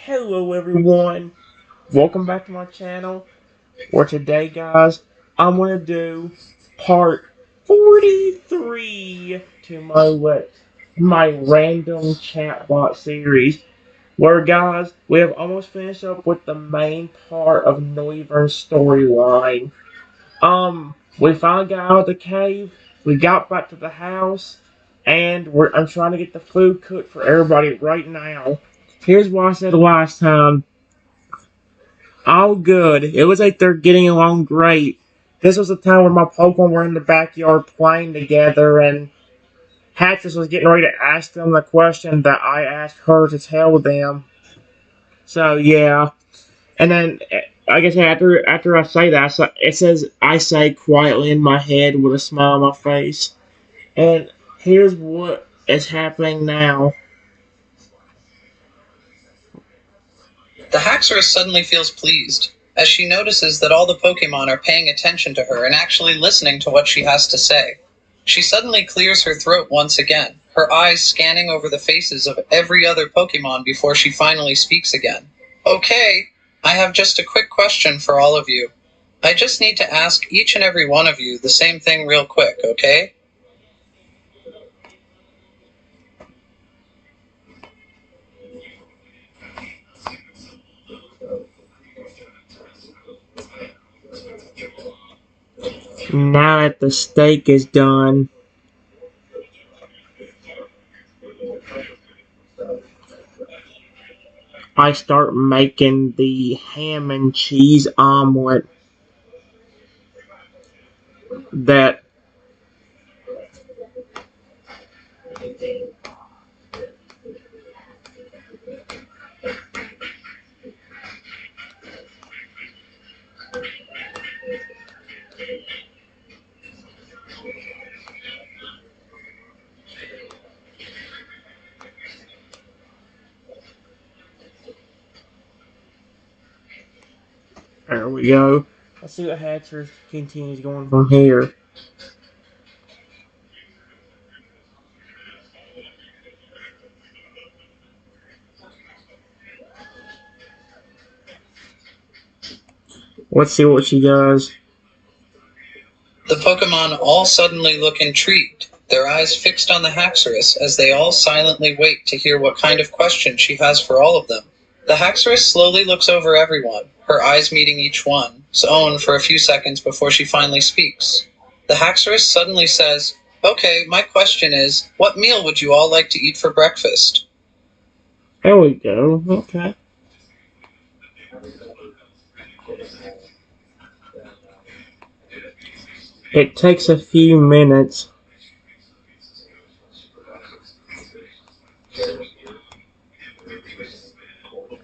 Hello everyone, welcome back to my channel, where today guys, I'm going to do part 43 to my random chatbot series, where guys, we have almost finished up with the main part of Noivern's storyline. We finally got out of the cave, we got back to the house, and I'm trying to get the food cooked for everybody right now. Here's what I said last time. All good. It was like they're getting along great. This was the time where my Pokemon were in the backyard playing together, and Hatches was getting ready to ask them the question that I asked her to tell them. So yeah, and then I guess after I say that, it says I say quietly in my head with a smile on my face. And here's what is happening now. The Haxorus suddenly feels pleased, as she notices that all the Pokemon are paying attention to her and actually listening to what she has to say. She suddenly clears her throat once again, her eyes scanning over the faces of every other Pokemon before she finally speaks again. Okay, I have just a quick question for all of you. I just need to ask each and every one of you the same thing real quick, okay? Now that the steak is done, I start making the ham and cheese omelet that there we go. Let's see what Hatcher continues going from here. Let's see what she does. The Pokemon all suddenly look intrigued, their eyes fixed on the Haxorus as they all silently wait to hear what kind of question she has for all of them. The Haxorus slowly looks over everyone, her eyes meeting each one's own for a few seconds before she finally speaks. The Haxorus suddenly says, "Okay, my question is, what meal would you all like to eat for breakfast?" There we go. Okay. It takes a few minutes.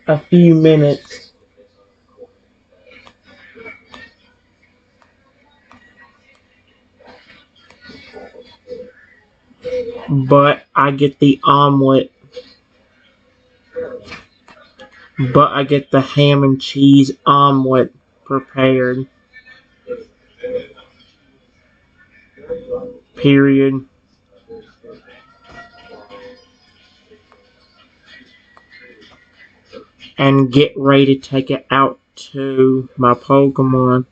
A few minutes. But I get the omelet. But I get the ham and cheese omelet prepared. Period. And get ready to take it out to my Pokemon.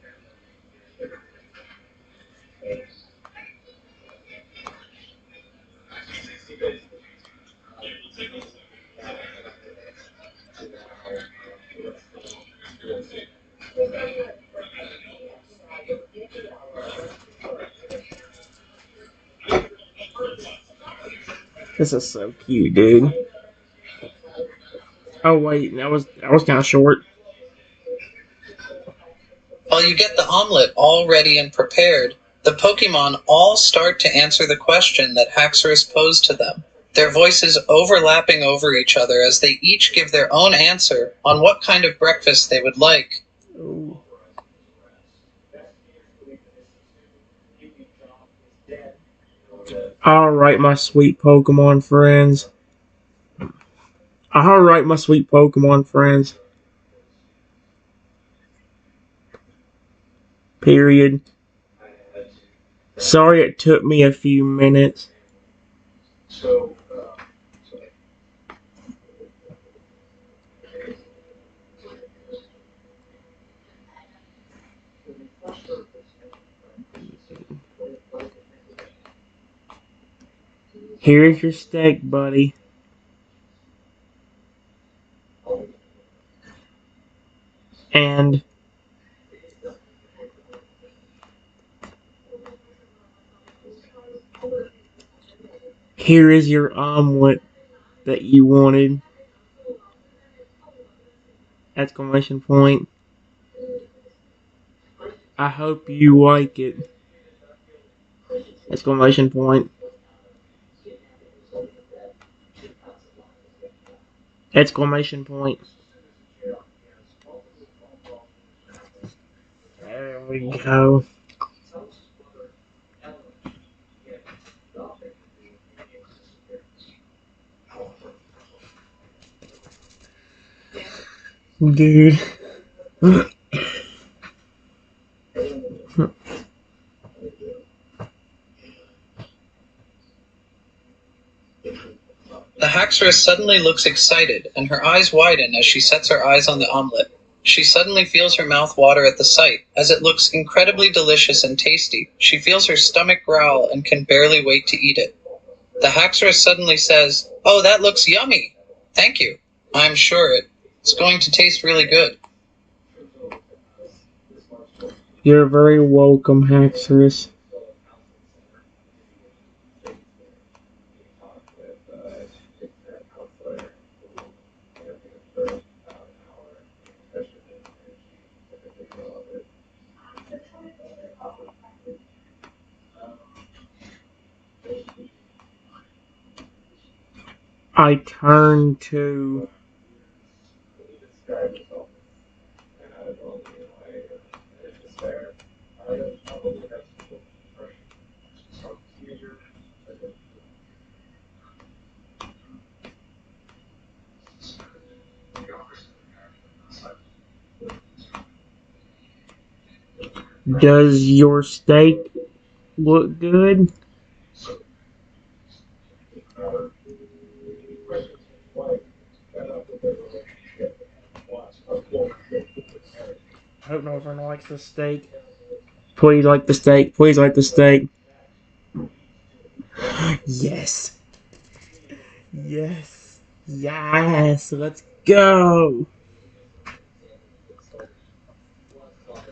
This is so cute, dude. Oh wait, that was kind of short. While you get the omelet all ready and prepared, the Pokemon all start to answer the question that Haxorus posed to them, their voices overlapping over each other as they each give their own answer on what kind of breakfast they would like. Ooh. Alright, my sweet Pokemon friends. Alright, my sweet Pokemon friends. Period. Sorry it took me a few minutes. Here's your steak, buddy. And here is your omelet that you wanted. Exclamation point. I hope you like it. Exclamation point. Exclamation point. There we go. Dude. The hackstress suddenly looks excited, and her eyes widen as she sets her eyes on the omelet. She suddenly feels her mouth water at the sight, as it looks incredibly delicious and tasty. She feels her stomach growl and can barely wait to eat it. The hackstress suddenly says, "Oh, that looks yummy! Thank you. I'm sure it's going to taste really good." You're very welcome, Haxorus. I turn to Does your steak look good? I hope Noivern likes the steak. Please like the steak. Please like the steak. Yes. Yes. Yes. Let's go.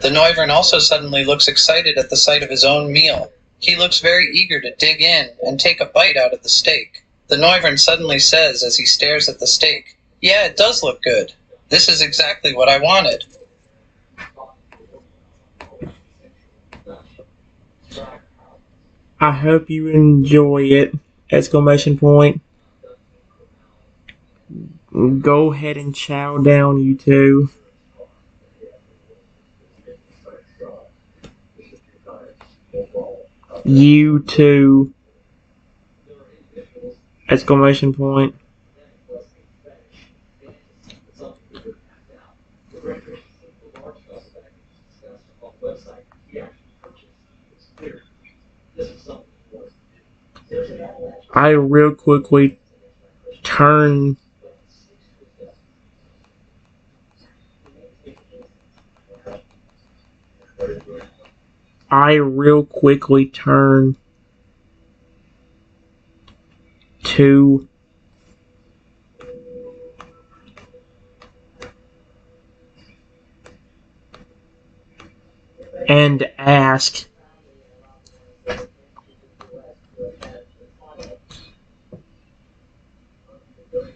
The Noivern also suddenly looks excited at the sight of his own meal. He looks very eager to dig in and take a bite out of the steak. The Noivern suddenly says as he stares at the steak, "Yeah, it does look good. This is exactly what I wanted." I hope you enjoy it. Exclamation point. Go ahead and chow down, you two. You two. Exclamation point. I real quickly turn. I real quickly turn to and ask,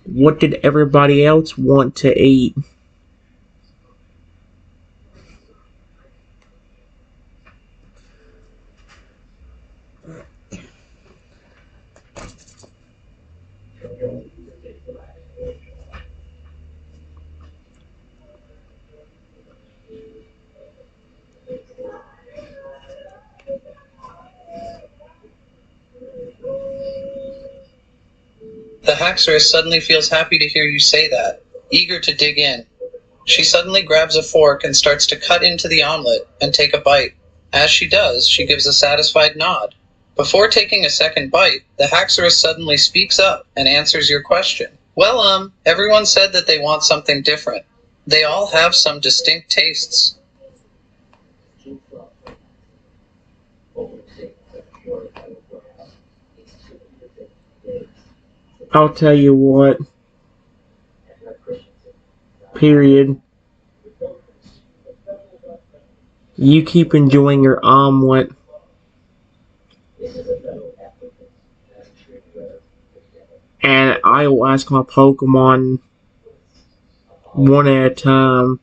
what did everybody else want to eat? The hackstress suddenly feels happy to hear you say that, eager to dig in. She suddenly grabs a fork and starts to cut into the omelet and take a bite. As she does, she gives a satisfied nod. Before taking a second bite, the hackstress suddenly speaks up and answers your question. "Well, everyone said that they want something different. They all have some distinct tastes." I'll tell you what. Period. You keep enjoying your omelet, and I will ask my Pokemon one at a time.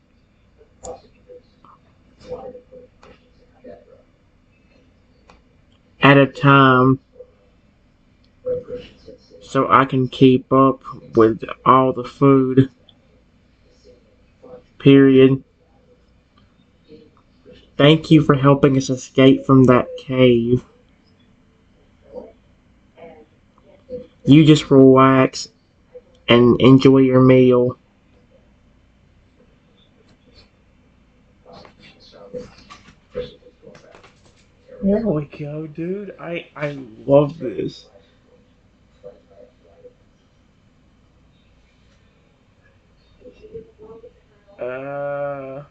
At a time, so I can keep up with all the food. Period. Thank you for helping us escape from that cave. You just relax and enjoy your meal. There we go, dude. I love this. Uh.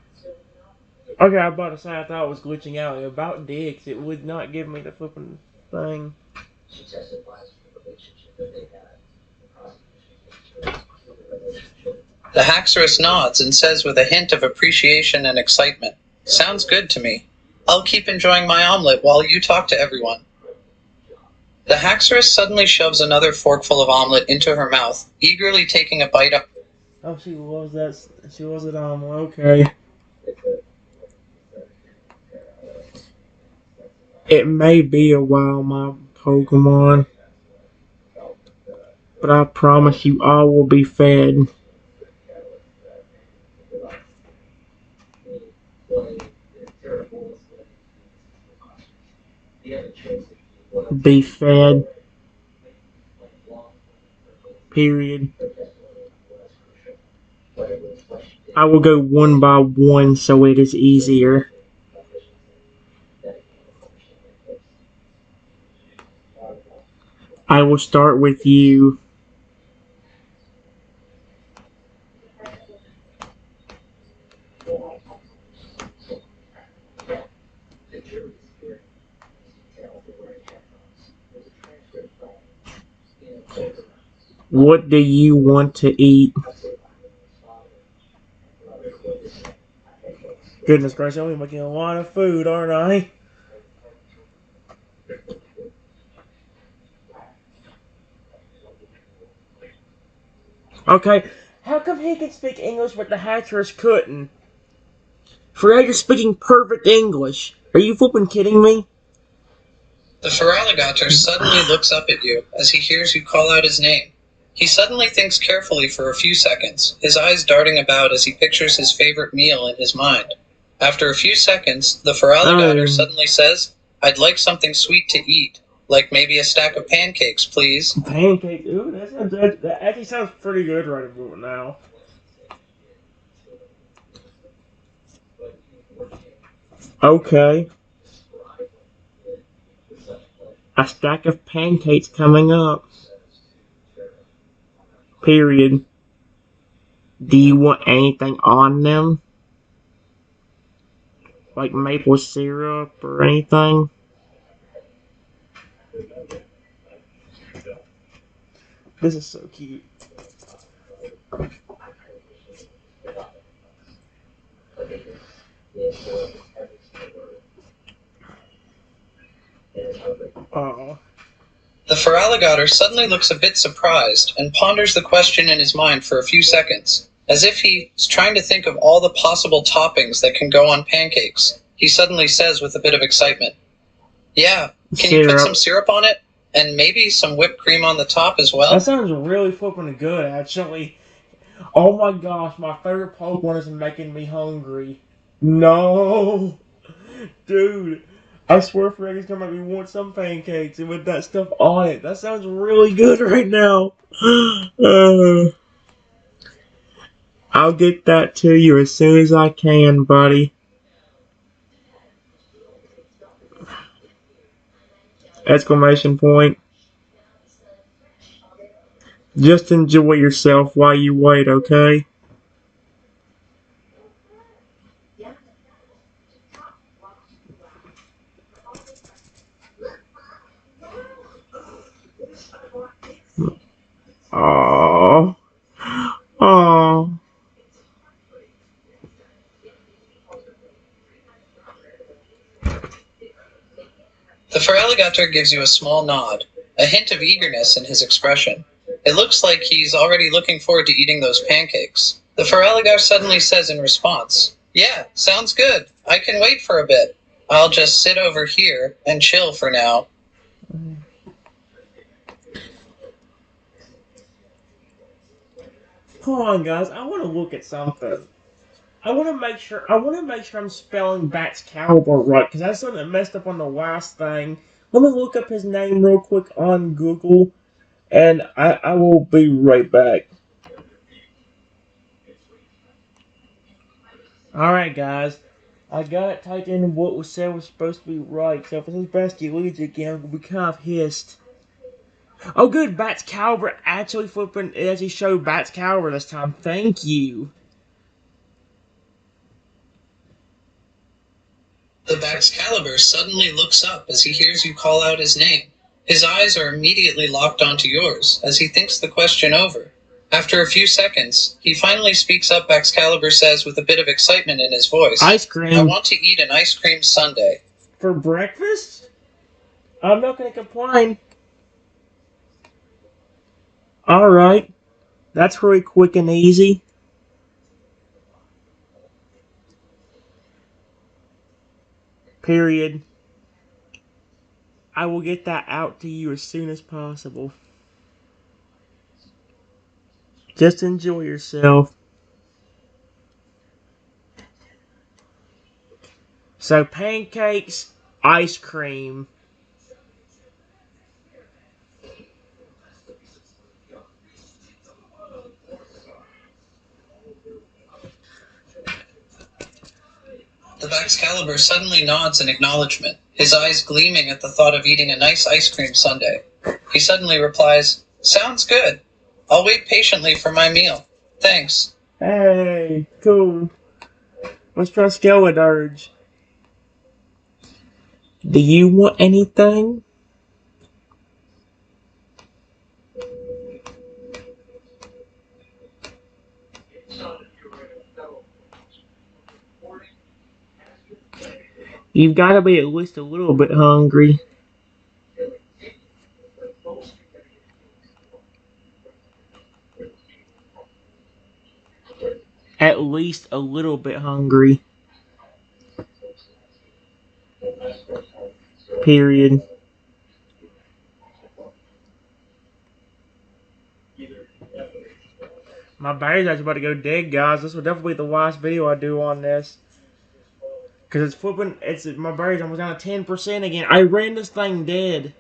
Okay, I was about to say I thought it was glitching out. About dicks, it would not give me the flipping thing. The Haxorus nods and says with a hint of appreciation and excitement, "Sounds good to me. I'll keep enjoying my omelet while you talk to everyone." The Haxorus suddenly shoves another forkful of omelet into her mouth, eagerly taking a bite up. Oh, she loves that. She loves it. Okay. It may be a while, my Pokemon, but I promise you all will be fed. Be fed. Period. I will go one by one so it is easier. I will start with you. What do you want to eat? Goodness gracious, I'm making a lot of food, aren't I? Okay, how come he can speak English but the Hatchers couldn't? Fred is speaking perfect English. Are you flipping kidding me? The Feraligatr suddenly looks up at you as he hears you call out his name. He suddenly thinks carefully for a few seconds, his eyes darting about as he pictures his favorite meal in his mind. After a few seconds, the Feraligatr suddenly says, "I'd like something sweet to eat, like maybe a stack of pancakes, please." Pancakes? Ooh, that actually sounds pretty good right about now. Okay. A stack of pancakes coming up. Period. Do you want anything on them? Like maple syrup or anything? This is so cute. Oh. The Feraligatr suddenly looks a bit surprised and ponders the question in his mind for a few seconds, as if he's trying to think of all the possible toppings that can go on pancakes. He suddenly says with a bit of excitement, "Yeah, can you put some syrup on it? And maybe some whipped cream on the top as well?" That sounds really flipping good, actually. Oh my gosh, my favorite Pokemon is making me hungry. No! Dude, I swear Freddy's gonna make me want some pancakes and with that stuff on it. That sounds really good right now. I'll get that to you as soon as I can, buddy. Exclamation point. Just enjoy yourself while you wait, okay? Oh. Oh. The Feraligatr gives you a small nod, a hint of eagerness in his expression. It looks like he's already looking forward to eating those pancakes. The Feraligatr suddenly says in response, "Yeah, sounds good. I can wait for a bit. I'll just sit over here and chill for now." Hold on, guys. I want to look at something. I want to make sure. I want to make sure I'm spelling Bat's caliber right because that's something that messed up on the last thing. Let me look up his name real quick on Google, and I will be right back. All right, guys. I got it typed in what was said was supposed to be right. So if this is Bestie leads again, I'm gonna be kind of hissed. Oh, good. Bat's caliber actually flipping. It actually showed Bat's caliber this time. Thank you. The Baxcalibur suddenly looks up as he hears you call out his name. His eyes are immediately locked onto yours as he thinks the question over. After a few seconds, he finally speaks up. Baxcalibur says with a bit of excitement in his voice, Ice "I cream want to eat an ice cream sundae." for breakfast? I'm not gonna complain. All right. That's really quick and easy. Period. I will get that out to you as soon as possible. Just enjoy yourself. So, pancakes, ice cream. The Baxcalibur suddenly nods in acknowledgement, his eyes gleaming at the thought of eating a nice ice cream sundae. He suddenly replies, "Sounds good. I'll wait patiently for my meal. Thanks." Hey, cool. Let's try Skeleturge. Do you want anything? You've got to be at least a little bit hungry. At least a little bit hungry. Period. My battery's actually about to go dead, guys. This will definitely be the last video I do on this. Because it's flipping, my battery's almost down to 10% again. I ran this thing dead.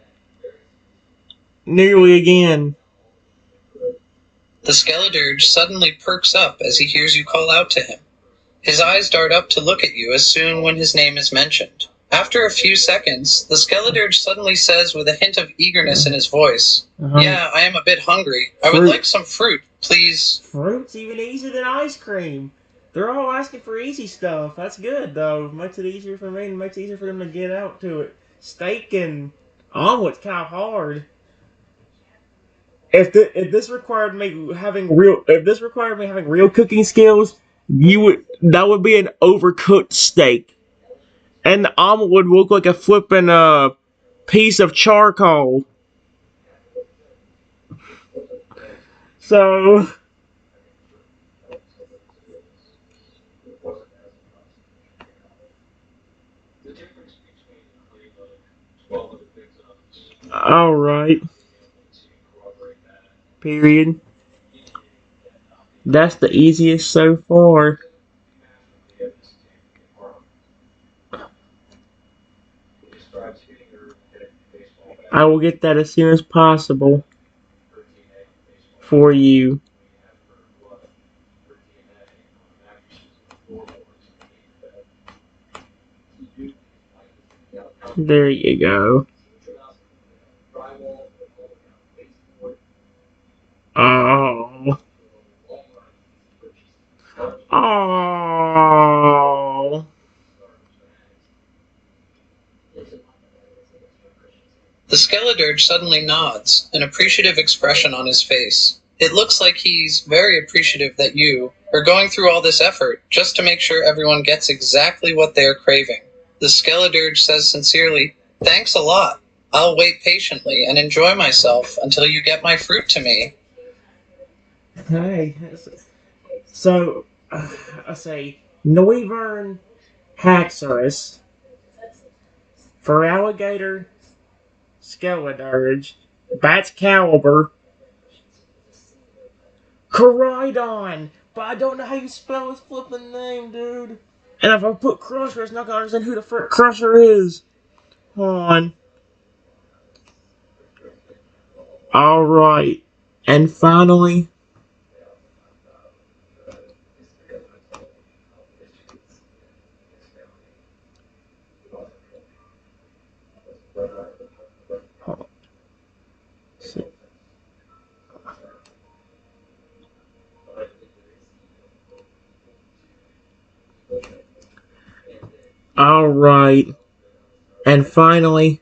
Nearly again. The Skeledirge suddenly perks up as he hears you call out to him. His eyes dart up to look at you as soon when his name is mentioned. After a few seconds, the Skeledirge suddenly says with a hint of eagerness in his voice, "Yeah, I am a bit hungry. I would like some fruit, please." Fruit's even easier than ice cream. They're all asking for easy stuff. That's good, though. Makes it easier for me and makes it easier for them to get out to it. Steak and omelet's kind of hard. If this required me having real cooking skills, that would be an overcooked steak, and the omelet would look like a flipping piece of charcoal. So, all right. Period. That's the easiest so far. I will get that as soon as possible for you. There you go. Oh. Oh. The Skeledirge suddenly nods, an appreciative expression on his face. It looks like he's very appreciative that you are going through all this effort just to make sure everyone gets exactly what they're craving. The Skeledirge says sincerely, "Thanks a lot. I'll wait patiently and enjoy myself until you get my fruit to me." Hey, so I say Noivern Haxorus for alligator Skeledirge, Bat's Caliber, Coridon, but I don't know how you spell his flipping name, dude. And if I put Crusher, it's not gonna understand who the frick Crusher is. Hold on. Alright. And finally, alright. And finally,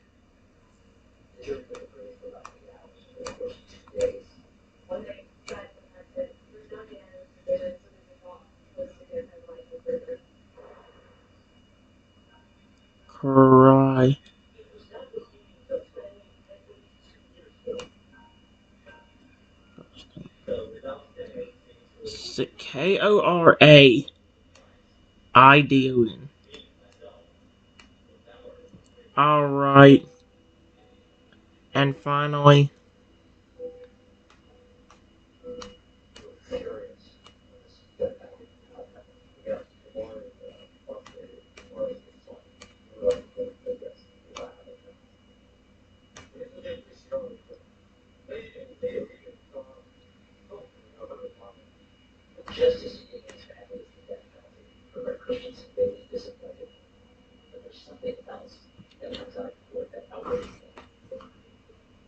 Cry. Koraidon. Alright. And finally,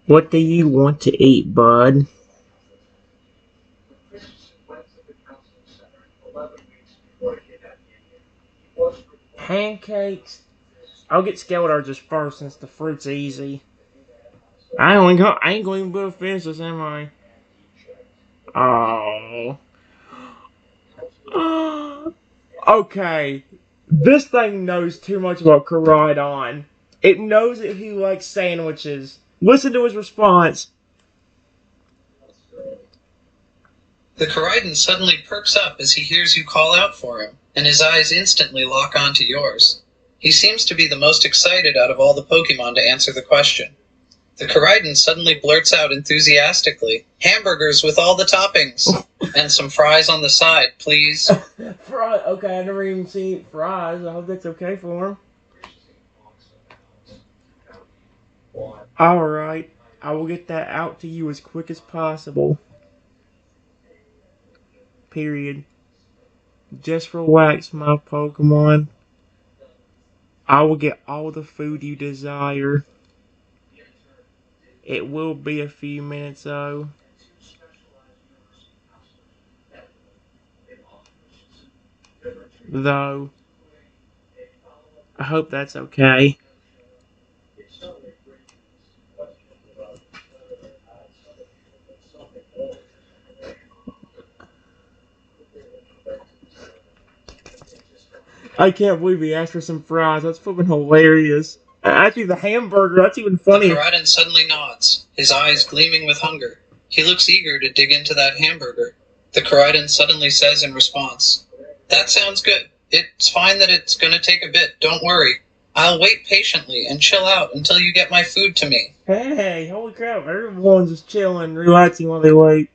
what do you want to eat, bud? Pancakes. I'll get Skeledirges first since the fruit's easy. I ain't going to be able to finish this, am I? Oh. Okay. This thing knows too much about Koraidon. It knows that he likes sandwiches. Listen to his response. The Koraidon suddenly perks up as he hears you call out for him, and his eyes instantly lock onto yours. He seems to be the most excited out of all the Pokemon to answer the question. The Koraidon suddenly blurts out enthusiastically, "Hamburgers with all the toppings! And some fries on the side, please." Fries. Okay, I never even seen fries. I hope that's okay for him. Alright. I will get that out to you as quick as possible. Period. Just relax, my Pokemon. I will get all the food you desire. It will be a few minutes, though. Though, I hope that's okay. I can't believe he asked for some fries. That's flipping hilarious. Actually, the hamburger, that's even The funny. Koraidon suddenly nods, his eyes gleaming with hunger. He looks eager to dig into that hamburger. The Koraidon suddenly says in response, "That sounds good. It's fine that it's going to take a bit, don't worry. I'll wait patiently and chill out until you get my food to me." Hey, holy crap, everyone's just chilling, relaxing while they wait.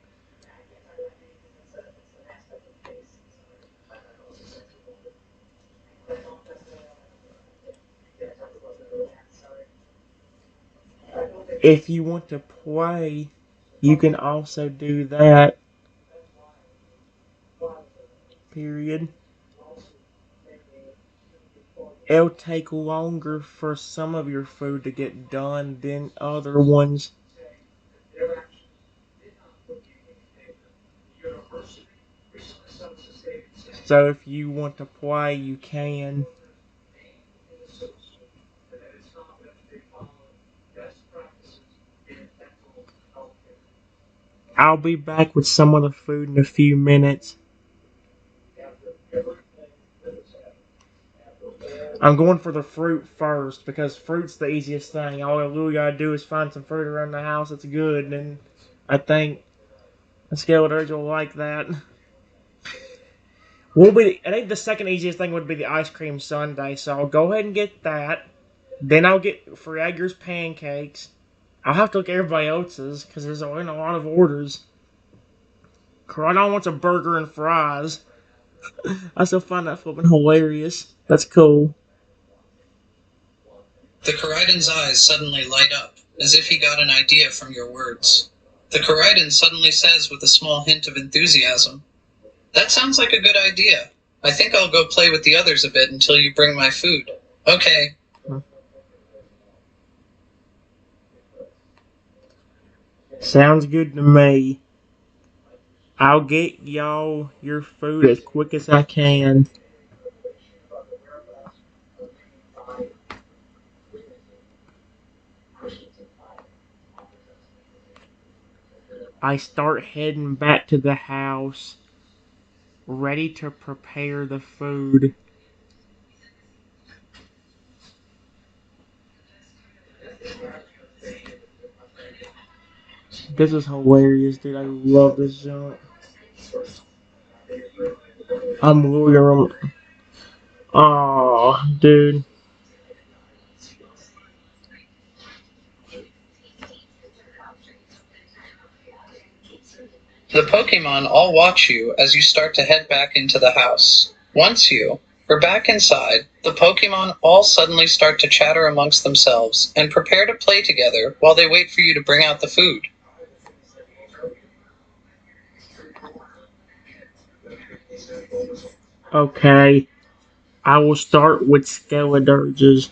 If you want to play, you can also do that. Period. It'll take longer for some of your food to get done than other ones. So if you want to play, you can. I'll be back with some of the food in a few minutes. I'm going for the fruit first because fruit's the easiest thing. All I really gotta do is find some fruit around the house that's good, and I think the skeletons will like that. I think the second easiest thing would be the ice cream sundae, so I'll go ahead and get that. Then I'll get for Edgar's pancakes. I'll have to look at everybody else's because there's only a lot of orders. Corrado wants a burger and fries. I still find that flipping hilarious. That's cool. The Koridon's eyes suddenly light up, as if he got an idea from your words. The Koridon suddenly says with a small hint of enthusiasm, "That sounds like a good idea. I think I'll go play with the others a bit until you bring my food." "Okay." Sounds good to me. I'll get y'all your food as quick as I can. I start heading back to the house, ready to prepare the food. This is hilarious, dude. I love this junk. I'm literally. Oh, dude. The Pokemon all watch you as you start to head back into the house. Once you are back inside, the Pokemon all suddenly start to chatter amongst themselves and prepare to play together while they wait for you to bring out the food. Okay. I will start with Skeledurges.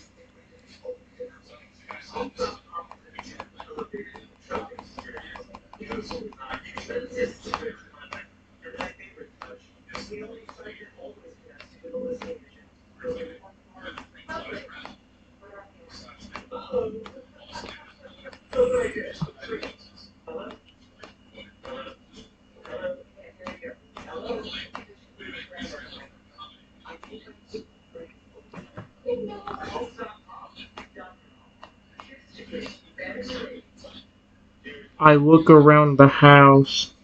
I look around the house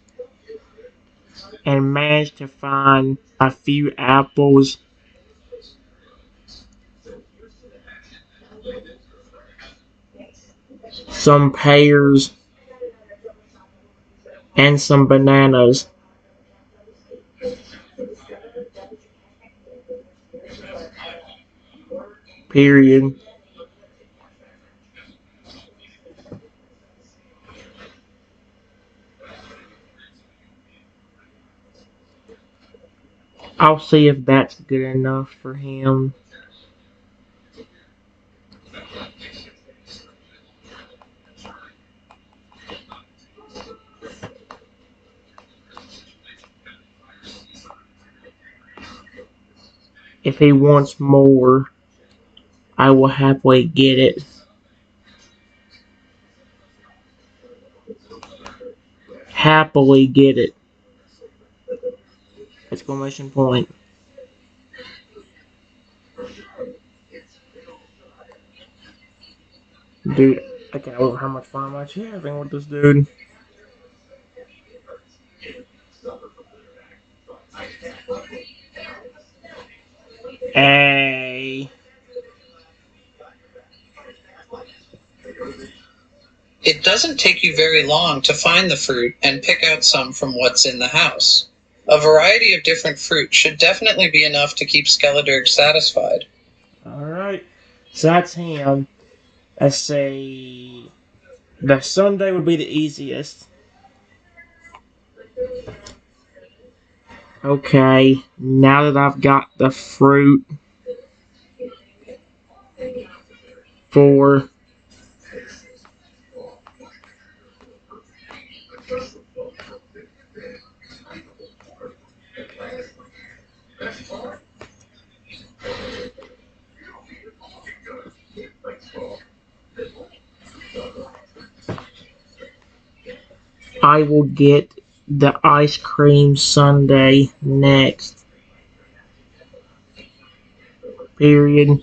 and manage to find a few apples, some pears, and some bananas. Period. I'll see if that's good enough for him. If he wants more, I will happily get it. Happily get it. Exclamation point. Dude, I can't believe how much fun I'm actually having with this dude. Hey. It doesn't take you very long to find the fruit and pick out some from what's in the house. A variety of different fruit should definitely be enough to keep Skeledirge satisfied. Alright. So that's him. Let's say the Sunday would be the easiest. Okay, now that I've got the fruit for I will get the ice cream sundae next. Period.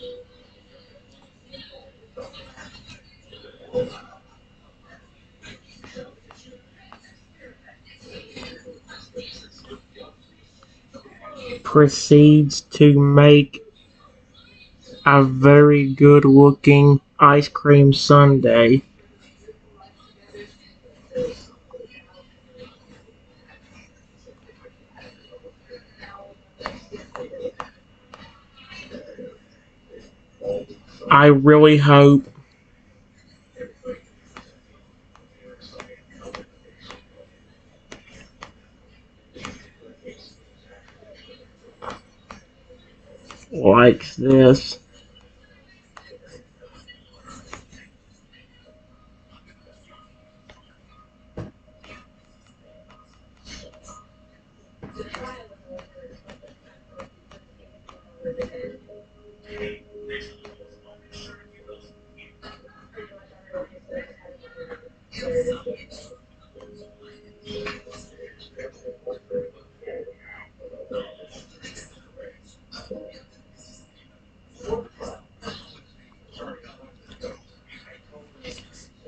Proceeds to make a very good looking ice cream sundae. I really hope likes this.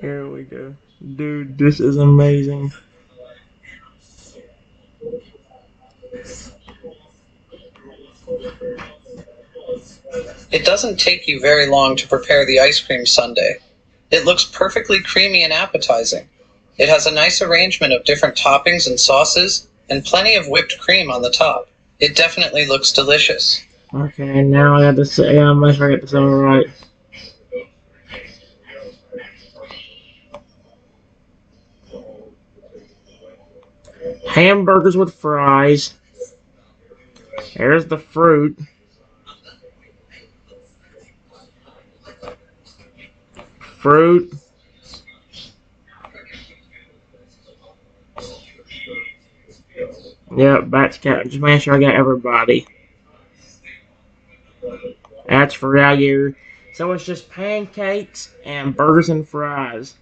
Here we go. Dude, this is amazing. It doesn't take you very long to prepare the ice cream sundae. It looks perfectly creamy and appetizing. It has a nice arrangement of different toppings and sauces, and plenty of whipped cream on the top. It definitely looks delicious. Okay, now I got to say, I must get this all right. Hamburgers with fries. There's the fruit. Fruit. Yep, that's cat. Just make sure I got everybody. That's for you. So it's just pancakes and burgers and fries.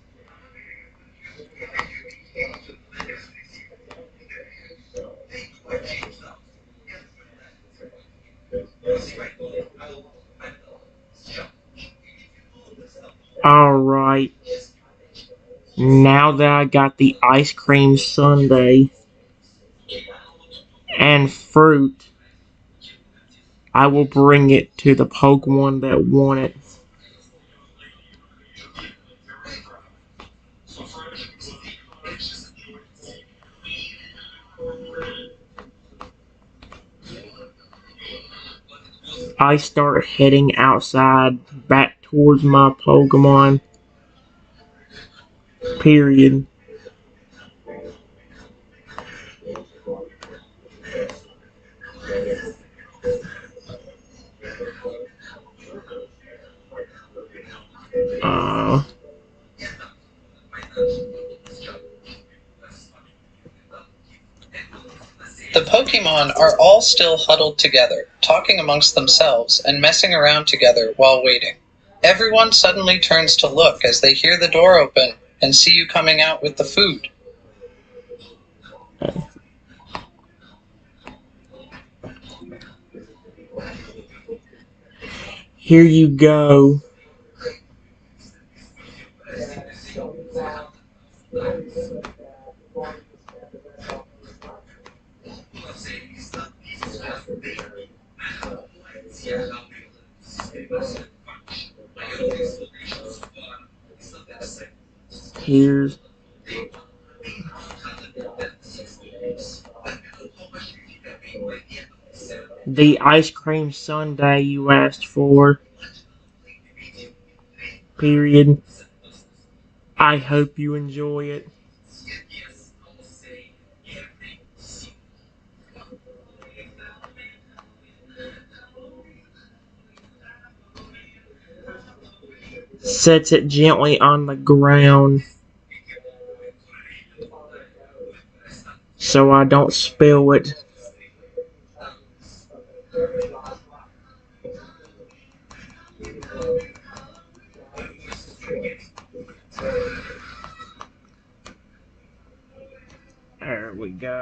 Alright. Now that I got the ice cream sundae and fruit, I will bring it to the Pokemon that want it. I start heading outside back towards my Pokemon. Period. Uh, The Pokemon are all still huddled together, talking amongst themselves and messing around together while waiting. Everyone suddenly turns to look as they hear the door open and see you coming out with the food. Here you go. Here's the ice cream sundae you asked for. Period. I hope you enjoy it. Sets it gently on the ground so I don't spill it.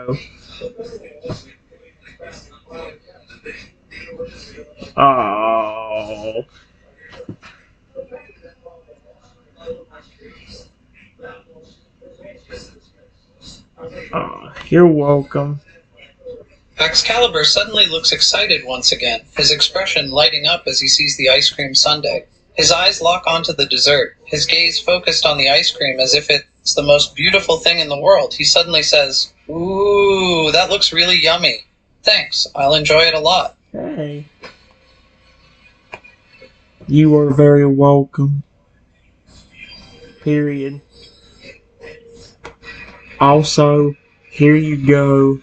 go. Oh. Oh, you're welcome. Excalibur suddenly looks excited once again, his expression lighting up as he sees the ice cream sundae. His eyes lock onto the dessert, his gaze focused on the ice cream as if it's the most beautiful thing in the world. He suddenly says, "Ooh, that looks really yummy. Thanks, I'll enjoy it a lot." Hey. You are very welcome. Period. Also, here you go.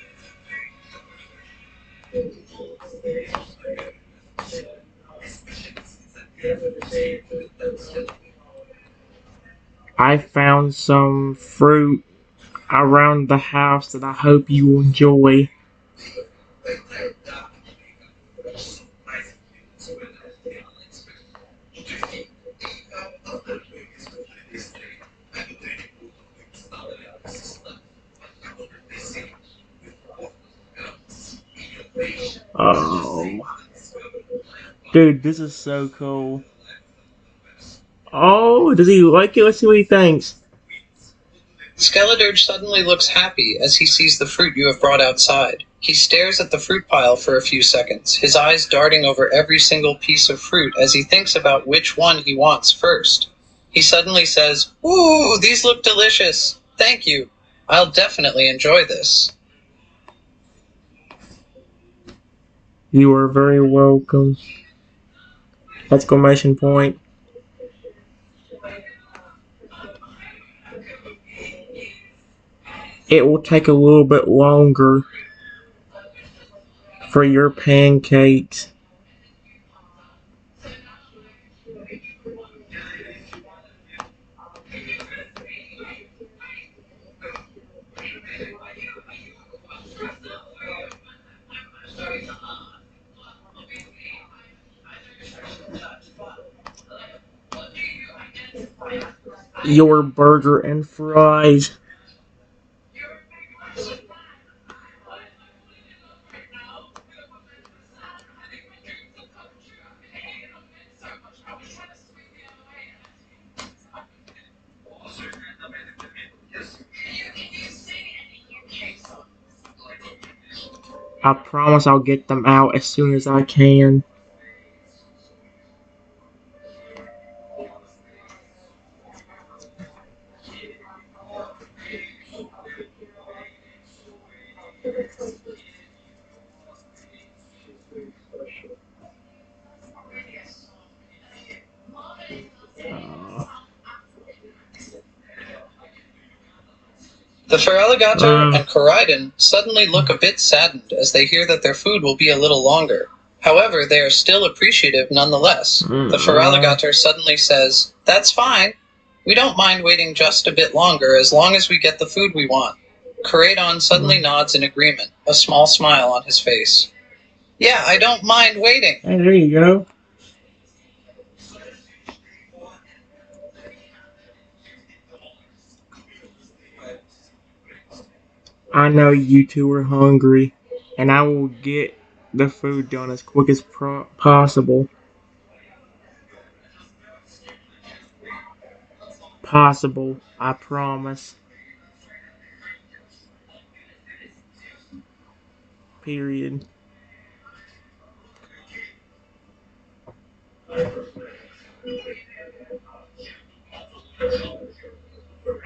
I found some fruit around the house that I hope you enjoy. Oh. Dude, this is so cool. Oh, does he like it? Let's see what he thinks. Skeledirge suddenly looks happy as he sees the fruit you have brought outside. He stares at the fruit pile for a few seconds, his eyes darting over every single piece of fruit as he thinks about which one he wants first. He suddenly says, "Ooh, these look delicious. Thank you. I'll definitely enjoy this." You are very welcome. Exclamation point. It will take a little bit longer for your pancakes. Your burger and fries. I promise I'll get them out as soon as I can. Uh, The Feraligatr uh, and Coridon suddenly look a bit saddened as they hear that their food will be a little longer. However, they are still appreciative nonetheless. The uh, Feraligatr suddenly says, "That's fine. We don't mind waiting just a bit longer as long as we get the food we want." Coridon suddenly nods in agreement, a small smile on his face. "Yeah, I don't mind waiting." Hey, there you go. I know you two are hungry, and I will get the food done as quick as possible. Possible, I promise. Period.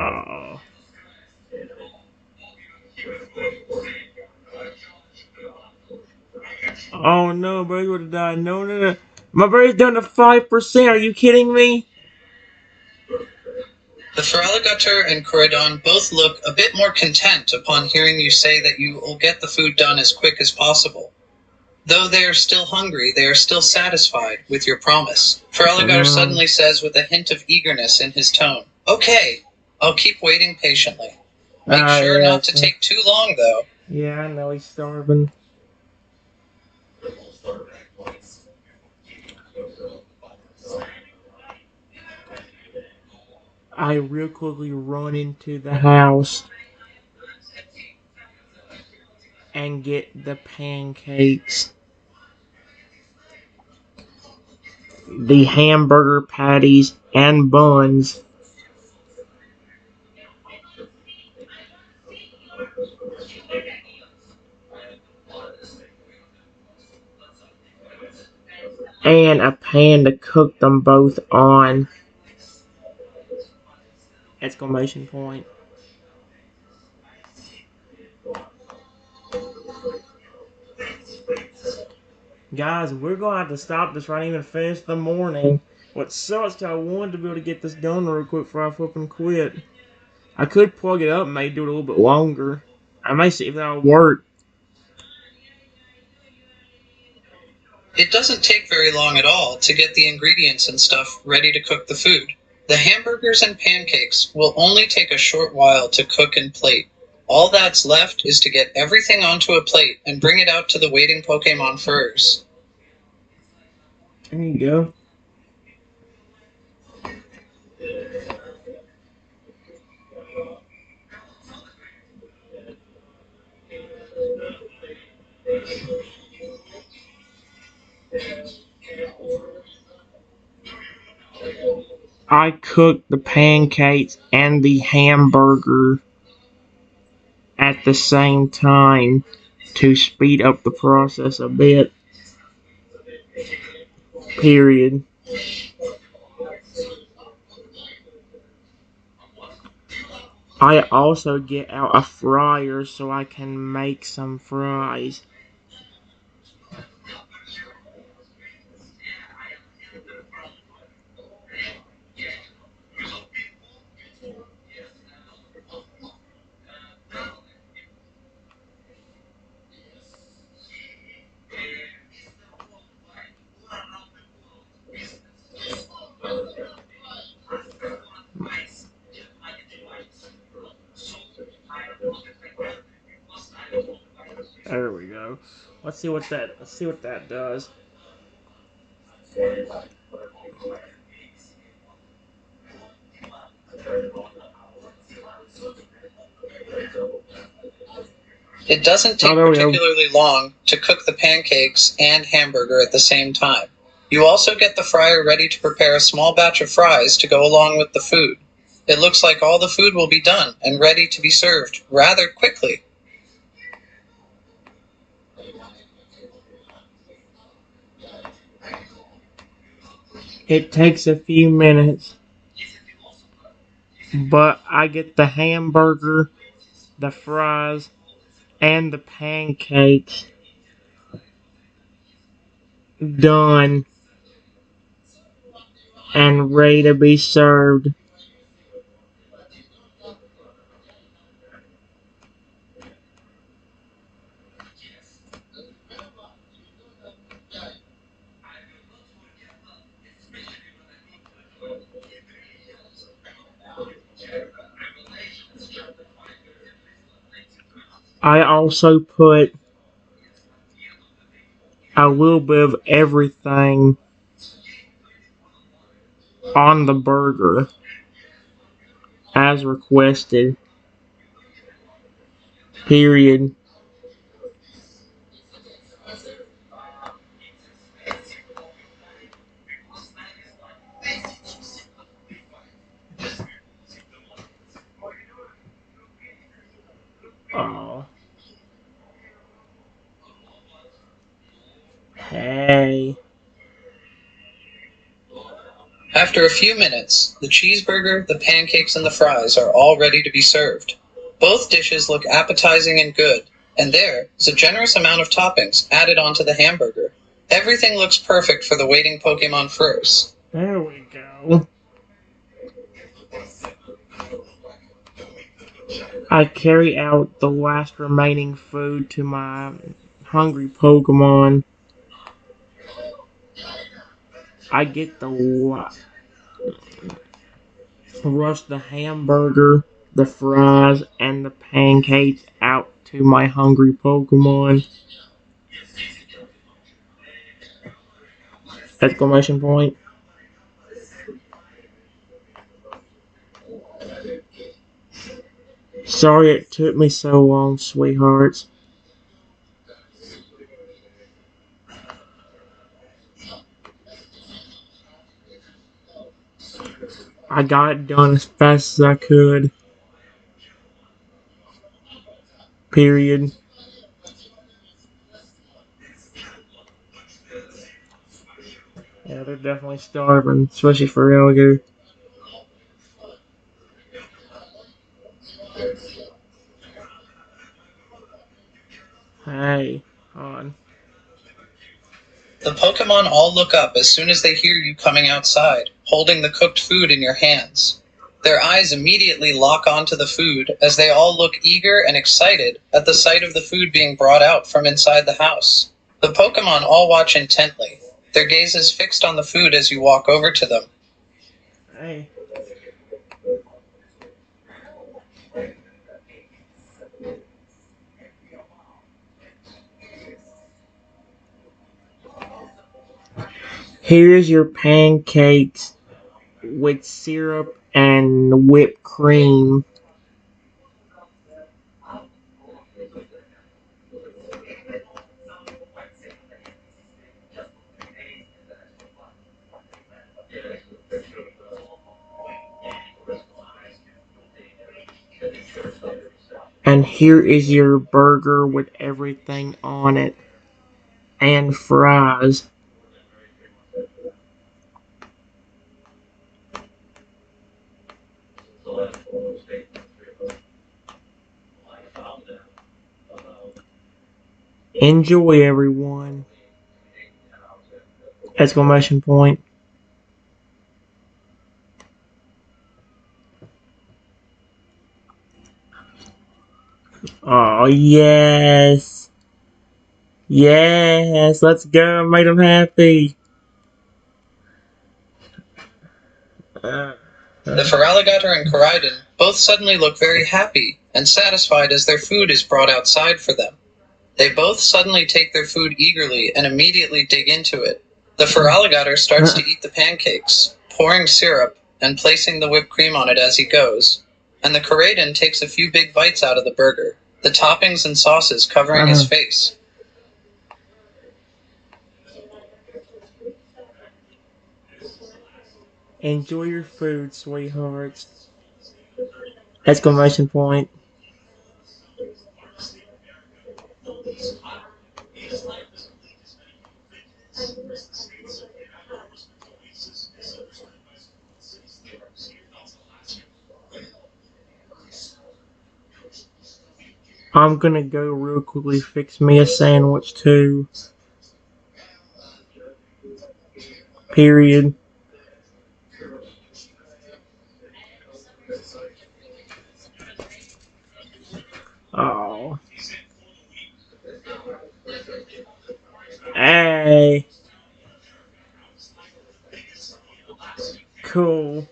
Oh. Oh no, bird would have died. No, no, no. My bird's down to 5%. Are you kidding me? The Feraligatr and Coridon both look a bit more content upon hearing you say that you will get the food done as quick as possible. Though they are still hungry, they are still satisfied with your promise. Feraligatr Mm. suddenly says with a hint of eagerness in his tone, "Okay, I'll keep waiting patiently. Make sure Yeah, not to take too long, though." yeah, I know he's starving. I real quickly run into the house. and get the pancakes, the hamburger patties, and buns. And a pan to cook them both on! Exclamation point. Guys, we're gonna have to stop this right even finish the morning. What sucks, I wanted to be able to get this done real quick before I flip and quit. I could plug it up and maybe do it a little bit longer. I may see if that'll work. It doesn't take very long at all to get the ingredients and stuff ready to cook the food. The hamburgers and pancakes will only take a short while to cook and plate. All that's left is to get everything onto a plate and bring it out to the waiting Pokemon first. There you go. I cooked the pancakes and the hamburger at the same time to speed up the process a bit. Period. I also get out a fryer so I can make some fries. There we go. Let's see what that does. It doesn't take particularly long to cook the pancakes and hamburger at the same time. You also get the fryer ready to prepare a small batch of fries to go along with the food. It looks like all the food will be done and ready to be served rather quickly. It takes a few minutes, but I get the hamburger, the fries, and the pancakes done and ready to be served. I also put a little bit of everything on the burger as requested. Period. Oh. Hey. After a few minutes, the cheeseburger, the pancakes, and the fries are all ready to be served. Both dishes look appetizing and good, and there is a generous amount of toppings added onto the hamburger. Everything looks perfect for the waiting Pokemon first. There we go. I carry out the last remaining food to my hungry Pokemon. I get rush the hamburger, the fries, and the pancakes out to my hungry Pokemon. Exclamation point. Sorry it took me so long, sweethearts. I got it done as fast as I could. Period. Yeah, they're definitely starving, especially for alligator. Hey, on. The Pokemon all look up as soon as they hear you coming outside, holding the cooked food in your hands. Their eyes immediately lock onto the food as they all look eager and excited at the sight of the food being brought out from inside the house. The Pokemon all watch intently, their gazes fixed on the food as you walk over to them. Hey. Here's your pancakes with syrup and whipped cream. And here is your burger with everything on it. And fries. Enjoy, everyone! Exclamation point. Oh, yes. Yes, let's go. I made them happy. The Feraligatr and Koraidon both suddenly look very happy and satisfied as their food is brought outside for them. They both suddenly take their food eagerly and immediately dig into it. The Feraligatr starts to eat the pancakes, pouring syrup and placing the whipped cream on it as he goes, and the Koraidon takes a few big bites out of the burger, the toppings and sauces covering his face. Enjoy your food, sweethearts! Exclamation point. I'm gonna go real quickly fix me a sandwich too. Period. Oh. Hey. Cool.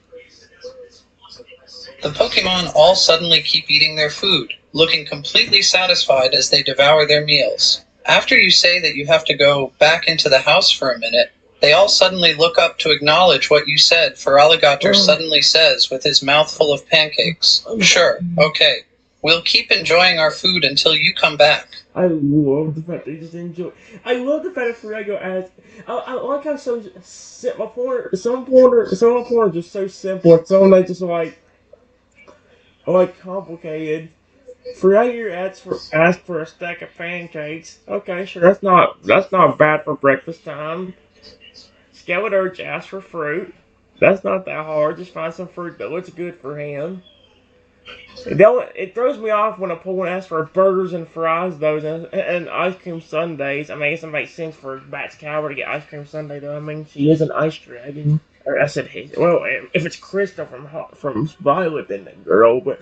The Pokemon all suddenly keep eating their food, looking completely satisfied as they devour their meals. After you say that you have to go back into the house for a minute, they all suddenly look up to acknowledge what you said. Feraligatr suddenly says with his mouth full of pancakes, "Sure, okay. We'll keep enjoying our food until you come back." I love the fact they just enjoy. I love the fact that Fuego adds. I like how some of porn are just so simple, and some they just like complicated. Fuego asked for a stack of pancakes. Okay, sure, that's not bad for breakfast time. Skeleturge asked for fruit. That's not that hard. Just find some fruit that looks good for him. It throws me off when a Poland asks for burgers and fries, though, and ice cream sundaes. I mean, I guess it makes sense for Bat's Cower to get ice cream sundae, though. I mean, she is an ice dragon. Or I said, hey, well, if it's Crystal from Violet, then the girl, but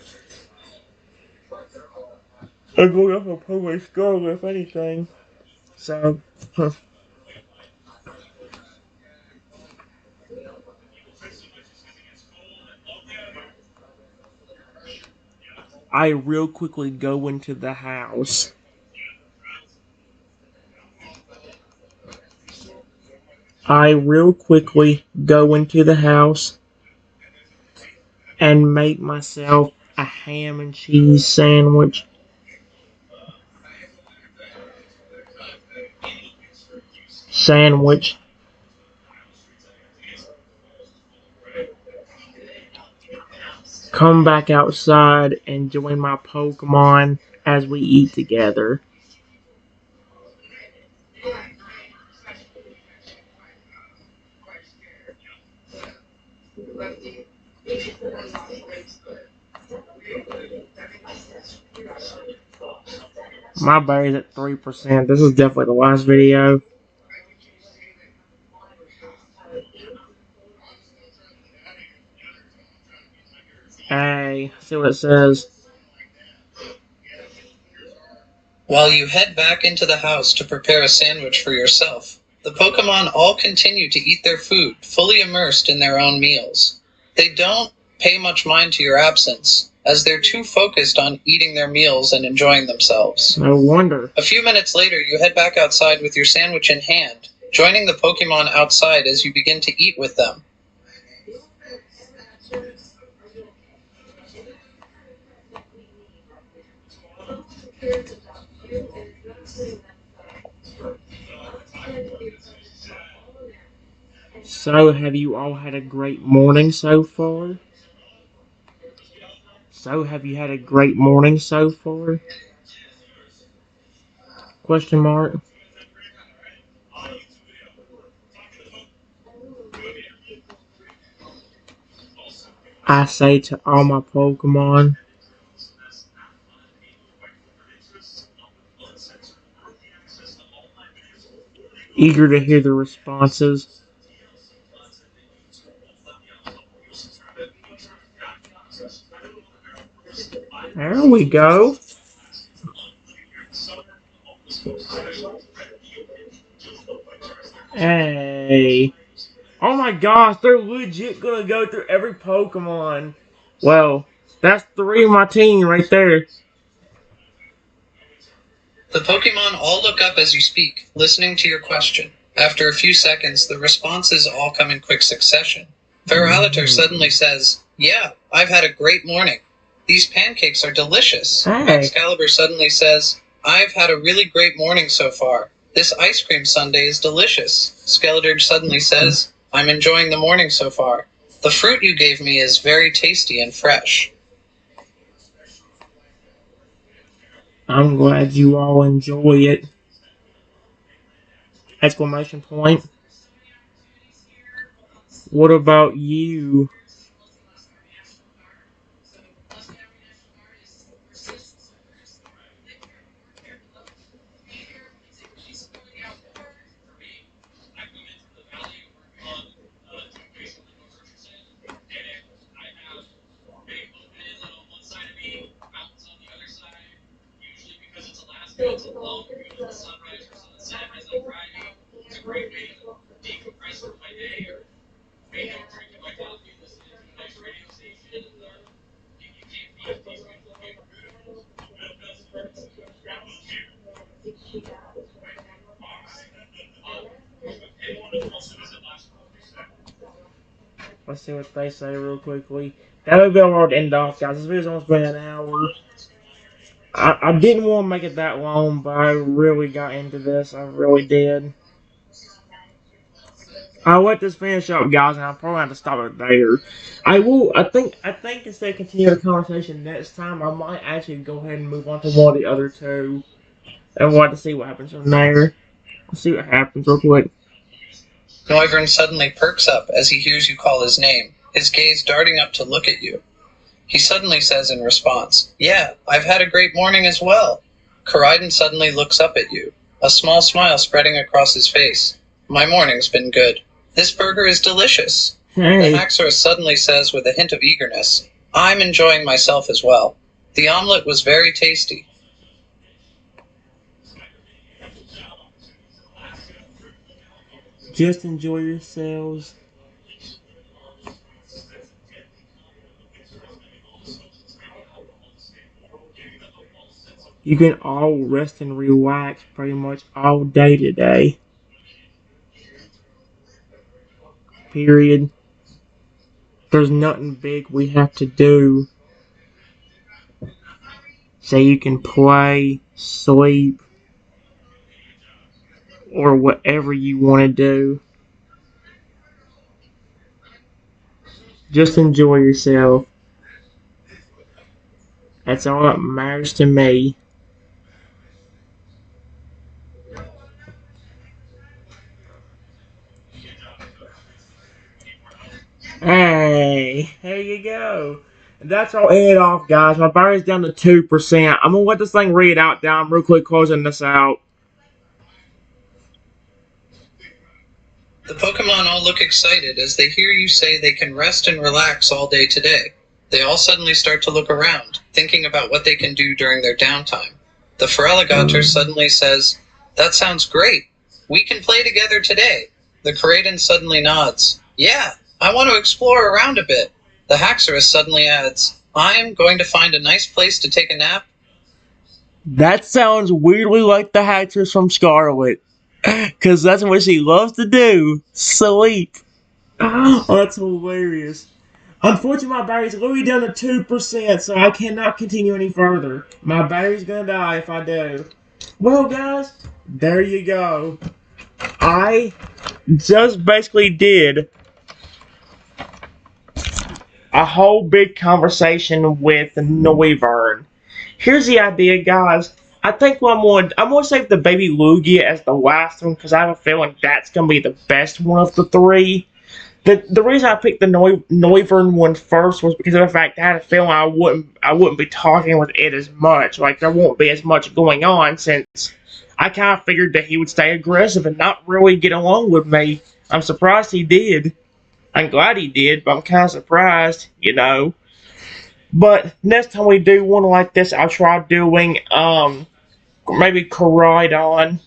I'm going off of Poland Scarlet, if anything. So, huh. I real quickly go into the house. I real quickly go into the house and make myself a ham and cheese sandwich. Sandwich. come back outside and join my Pokemon as we eat together. My berry's at 3%. This is definitely the last video. Hey, see what it says. While you head back into the house to prepare a sandwich for yourself, the Pokemon all continue to eat their food, fully immersed in their own meals. They don't pay much mind to your absence, as they're too focused on eating their meals and enjoying themselves. No wonder. A few minutes later, you head back outside with your sandwich in hand, joining the Pokemon outside as you begin to eat with them. So, have you all had a great morning so far? Have you had a great morning so far? Question mark. I say to all my Pokemon, eager to hear the responses. There we go. Hey. Oh my gosh, they're legit gonna go through every Pokemon. Well, that's 3 of my team right there. The Pokemon all look up as you speak, listening to your question. After a few seconds, the responses all come in quick succession. Feralitor suddenly says, "Yeah, I've had a great morning. These pancakes are delicious." Hey. Excalibur suddenly says, "I've had a really great morning so far. This ice cream sundae is delicious." Skeletor suddenly says, "I'm enjoying the morning so far. The fruit you gave me is very tasty and fresh." I'm glad you all enjoy it. Exclamation point. What about you? Let's see what they say real quickly. That would be all to end off, guys. This video's almost been an hour. I didn't want to make it that long, but I really got into this. I really did. I'll let this finish up, guys, and I'll probably have to stop it there. I will. I think instead of continuing the conversation next time, I might actually go ahead and move on to one of the other two, and we'll have to see what happens from there. Let's see what happens real quick. Noivern suddenly perks up as he hears you call his name, his gaze darting up to look at you. He suddenly says in response, "Yeah, I've had a great morning as well." Koraidon suddenly looks up at you, a small smile spreading across his face. "My morning's been good. This burger is delicious." Hey. The Haxorus suddenly says with a hint of eagerness, "I'm enjoying myself as well. The omelet was very tasty." Just enjoy yourselves. You can all rest and relax pretty much all day today. Period. There's nothing big we have to do. So you can play, sleep, or whatever you want to do. Just enjoy yourself. That's all that matters to me. Hey, here you go. And that's all it off, guys. My battery's down to 2%. I'm gonna let this thing read out down real quick, closing this out. The Pokemon all look excited as they hear you say they can rest and relax all day today. They all suddenly start to look around, thinking about what they can do during their downtime. The Feraligatr suddenly says, "That sounds great. We can play together today." The Kraden suddenly nods. "Yeah, I want to explore around a bit." The Haxorus suddenly adds, "I'm going to find a nice place to take a nap." That sounds weirdly like the Haxorus from Scarlet. Because that's what she loves to do. Sleep. Oh, that's hilarious. Unfortunately, my battery's literally down to 2%, so I cannot continue any further. My battery's gonna die if I do. Well, guys, there you go. I just basically did a whole big conversation with Noivern. Here's the idea, guys. I think what I'm gonna save the baby Lugia as the last one because I have a feeling that's gonna be the best one of the three. The reason I picked the Noivern one first was because of the fact that I had a feeling I wouldn't be talking with it as much. Like there won't be as much going on since I kind of figured that he would stay aggressive and not really get along with me. I'm surprised he did. I'm glad he did, but I'm kind of surprised, you know. But next time we do one like this, I'll try doing maybe Koraidon.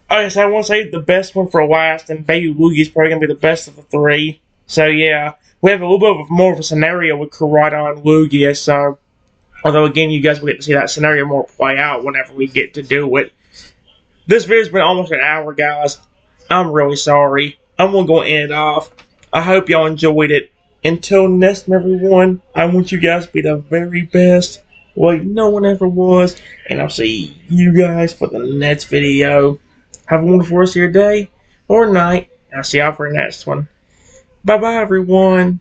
I guess I want to save the best one for last, and Baby Lugi's probably gonna be the best of the three. So yeah, we have a little bit of more of a scenario with Koraidon and Lugia. So although again, you guys will get to see that scenario more play out whenever we get to do it. This video's been almost an hour, guys. I'm really sorry. I'm gonna go end it off. I hope y'all enjoyed it. Until next time, everyone, I want you guys to be the very best, like no one ever was, and I'll see you guys for the next video. Have a wonderful rest of your day or night, and I'll see y'all for the next one. Bye bye, everyone.